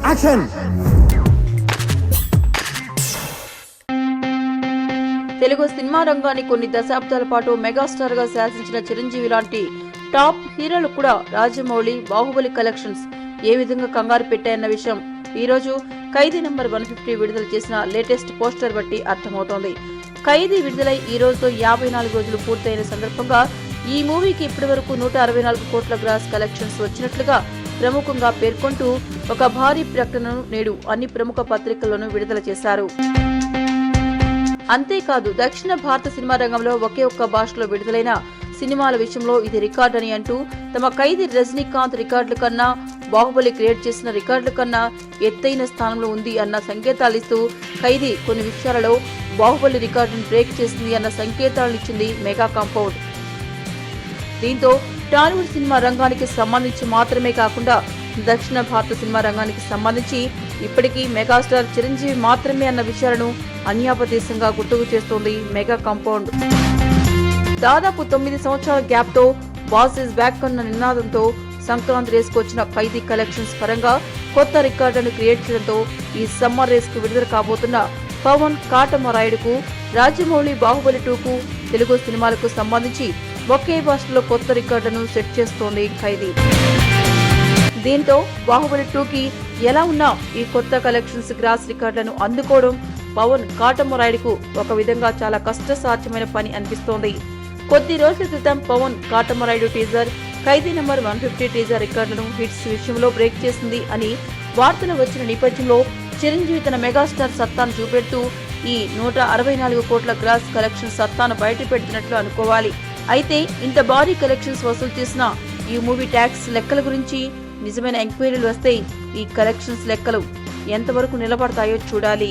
Action. Telugu cinema రంగాన్ని కొన్ని దశాబ్దాల పాటు మెగాస్టార్ గా శాసించిన చిరంజీవి లాంటి టాప్ హీరోలు కూడా రాజమౌళి బాహుబలి కలెక్షన్స్ ఏ విధంగా కంగారు పెట్టాయన్న విషయం ఈ రోజు ఖైదీ నంబర్ 150 విడుదల చేసిన లేటెస్ట్ పోస్టర్ బట్టి అర్థమవుతోంది. ఖైదీ విడుదలై ఈ రోజుతో 54 రోజులు పూర్తయిన సందర్భంగా ఈ మూవీకి ఇప్పటి వరకు 164 కోట్ల గ్రాస్ కలెక్షన్స్ వచ్చినట్లుగా ప్రముఖంగా పేర్కొంటూ ఒక భారీ ప్రకటనను నేడు అన్ని ప్రముఖ పత్రికల్లోనూ విడుదల చేశారు. అంతేకాదు దక్షిణ భారత సినిమా రంగంలో ఒకే ఒక్క భాషలో విడుదలైన సినిమాల విషయంలో ఇది రికార్డ్ అని అంటూ తమ ఖైదీ రజనీకాంత్ రికార్డుల కన్నా బాహుబలి క్రియేట్ చేసిన రికార్డుల కన్నా ఎత్తైన స్థానంలో ఉంది అన్న సంకేతాలు ఇస్తూ ఖైదీ కొన్ని విషయాలలో బాహుబలి రికార్డును బ్రేక్ చేసింది అన్న సంకేతాలను ఇచ్చింది మెగా కాంపౌండ్. దీంతో టాలీవుడ్ సినిమా రంగానికి సంబంధించి మాత్రమే కాకుండా దక్షిణ భారత సినిమా రంగానికి సంబంధించి ఇప్పటికీ మెగాస్టార్ చిరంజీవి మాత్రమే అన్న విషయాలను అన్యాపదేశంగా గుర్తుకు చేస్తోంది మెగా కాంపౌండ్. దాదాపు 9 సంవత్సరాల గ్యాప్ తో బాస్ ఇస్ బ్యాక్ అన్న నినాదంతో సంక్రాంతి రేస్ కు వచ్చిన ఖైదీ కలెక్షన్స్ పరంగా కొత్త రికార్డులను క్రియేట్ చేయడంతో ఈ సమ్మర్ రేస్ కు విడుదల కాబోతున్న పవన్ కాటమరాయుడుకు రాజమౌళి బాహుబలి 2కు తెలుగు సినిమాలకు సంబంధించి ఒకే భాషలో కొత్త రికార్డులను సెట్ చేస్తోంది ఖైదీ. దీంతో బాహుబలి 2కి ఎలా ఉన్నా ఈ కొత్త కలెక్షన్స్ గ్రాస్ రికార్డులను అందుకోవడం పవన్ కాటమరాయుడుకు ఒక విధంగా చాలా కష్టసాధ్యమైన పని అనిపిస్తోంది. కొద్ది రోజుల క్రితం పవన్ కాటమరాయుడు టీజర్ ఖైదీ నంబర్ 150 టీజర్ రికార్డులను హిట్స్ విషయంలో బ్రేక్ చేసింది అని వార్తలు వచ్చిన నేపథ్యంలో చిరంజీవి తన మెగాస్టార్ సత్తాను చూపెడుతూ ఈ 164 కోట్ల గ్రాస్ కలెక్షన్ సత్తాను బయటపెడుతున్నట్లు అనుకోవాలి. అయితే ఇంత భారీ కలెక్షన్స్ వసూలు చేసిన ఈ మూవీ ట్యాక్స్ లెక్కల గురించి నిజమైన ఎంక్వైరీలు వస్తే ఈ కలెక్షన్స్ లెక్కలు ఎంతవరకు నిలబడతాయో చూడాలి.